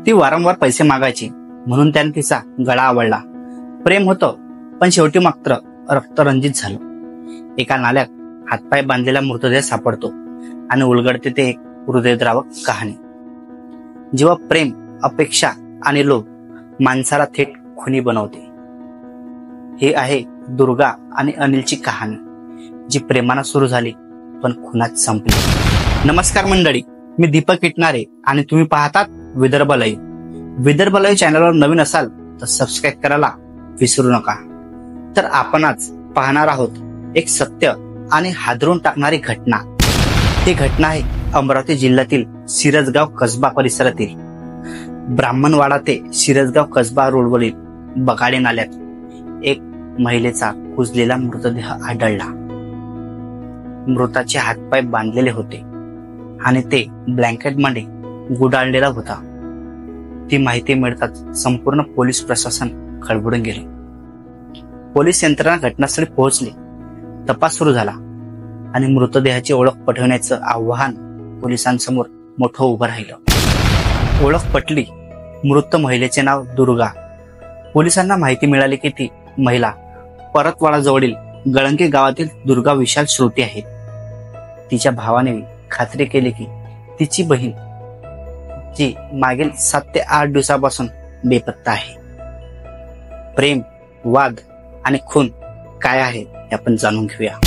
ती वारंवार पैसे मागायची म्हणून त्याने तिचा गळा आवडला. प्रेम होतं, पण शेवटी मात्र रक्तरंजित झालं. एका नाल्यात हातपाय बांधलेला मृतदेह सापडतो आणि उलगडते ते एक हृदयद्रावक कहाणी. जेव्हा प्रेम, अपेक्षा आणि लोभ माणसाला थेट खुनी बनवते. हे आहे दुर्गा आणि अनिलची कहाणी, जी प्रेमानं सुरू झाली पण खुनात संपली. नमस्कार मंडळी, मी दीपक इटनारे आणि तुम्ही पाहतात विदर्भ लाईव्ह. विदर्भ लाईव्ह चॅनलवर नवीन असाल तर सबस्क्राईब करायला विसरू नका. तर आपण आज पाहणार आहोत एक सत्य आणि हादरून टाकणारी घटना. ही घटना आहे अमरावती जिल्ह्यातील सिरसगाव कसबा परिसरातील. ब्राह्मणवाडा ते सिरसगाव कसबा रोडवरील बगाडे नाल्यात एक महिलेचा कुजलेला मृतदेह आढळला. मृताचे हातपाय बांधलेले होते आणि ते ब्लँकेटमध्ये गुंडाळलेला होता. ती माहिती मिळताच संपूर्ण पोलीस प्रशासन खळबळून गेले. पोलीस यंत्रणा घटनास्थळी पोहोचली. तपास सुरू झाला आणि मृतदेहाची ओळख पटवण्याचं आव्हान पोलिसांसमोर मोठं उभं राहिलं. ओळख पटली. मृत महिलेचे नाव दुर्गा. पोलिसांना माहिती मिळाली की ती महिला परतवाडा जवळील गळंगे गावातील दुर्गा विशाल श्रोती आहे. तिच्या भावाने खात्री केली की तिची बहीण, जी मागील 7 ते 8 दिवसापासून बेपत्ता आहे. प्रेम, वाद आणि खून काय आहे हे आपण जाणून घेऊया.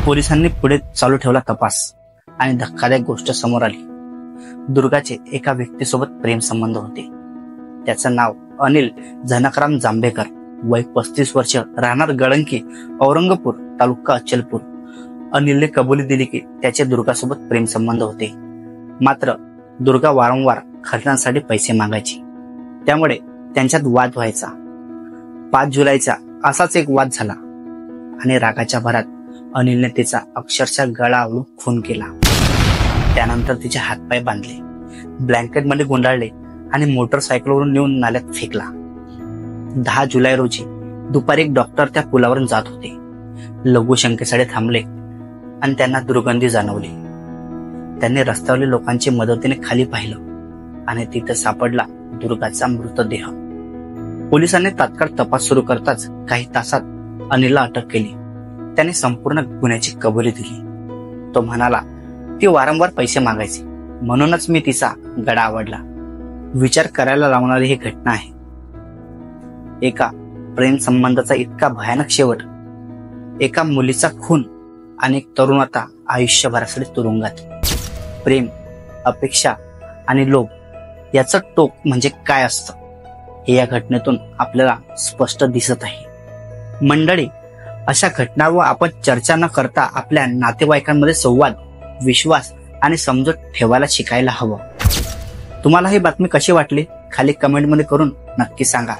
पोलिसांनी पुढे चालू ठेवला तपास आणि धक्कादायक गोष्ट समोर आली. दुर्गाचे एका व्यक्तीसोबत प्रेम संबंध होते. त्याचं नाव अनिल झनकराम जांभेकर, वय 35 वर्ष, राहणार गळंगी, औरंगापूर तालुका अचलपूर. अनिलने कबुली दिली की त्याचे दुर्गासोबत प्रेम संबंध होते. मात्र दुर्गा वारंवार खर्चांसाठी पैसे मागायची, त्यामुळे त्यांच्यात वाद व्हायचा. 5 जुलैचा असाच एक वाद झाला आणि रागाच्या भरात अनिलने तिचा अक्षरशः गळा आवळून खून केला. त्यानंतर तिचे हातपाय बांधले, ब्लँकेटमध्ये गुंडाळले आणि मोटरसायकलवरून नेऊन नाल्यात फेकला. 10 जुलै रोजी दुपारी एक डॉक्टर त्या पुलावरून जात होते. लघुशंकेसाठी थांबले आणि त्यांना दुर्गंधी जाणवली. त्यांनी रस्त्यावरील लोकांच्या मदतीने खाली पाहिलं आणि तिथं सापडला दुर्गाचा मृतदेह. पोलिसांनी तात्काळ तपास सुरू करताच काही तासात अनिलला अटक केली. त्याने संपूर्ण गुन्ह्याची कबुली दिली. तो म्हणाला, ती वारंवार पैसे मागायची म्हणूनच मी तिचा गळा आवडला. विचार करायला लावणारी ही घटना आहे. एका प्रेम संबंधाचा इतका भयानक शेवट, एका मुलीचा खून आणि एक तरुण आता आयुष्यभरासाठी तुरुंगात. प्रेम, अपेक्षा आणि लोभ याचं टोक म्हणजे काय असतं हे या घटनेतून आपल्याला स्पष्ट दिसत आहे. मंडळी, अशा घटनांवर आपण चर्चा न करता आपल्या नातेवाईकांमध्ये संवाद, विश्वास आणि समजूत ठेवायला शिकायला हवं. तुम्हाला ही बातमी कशी वाटली खाली कमेंटमध्ये करून नक्की सांगा.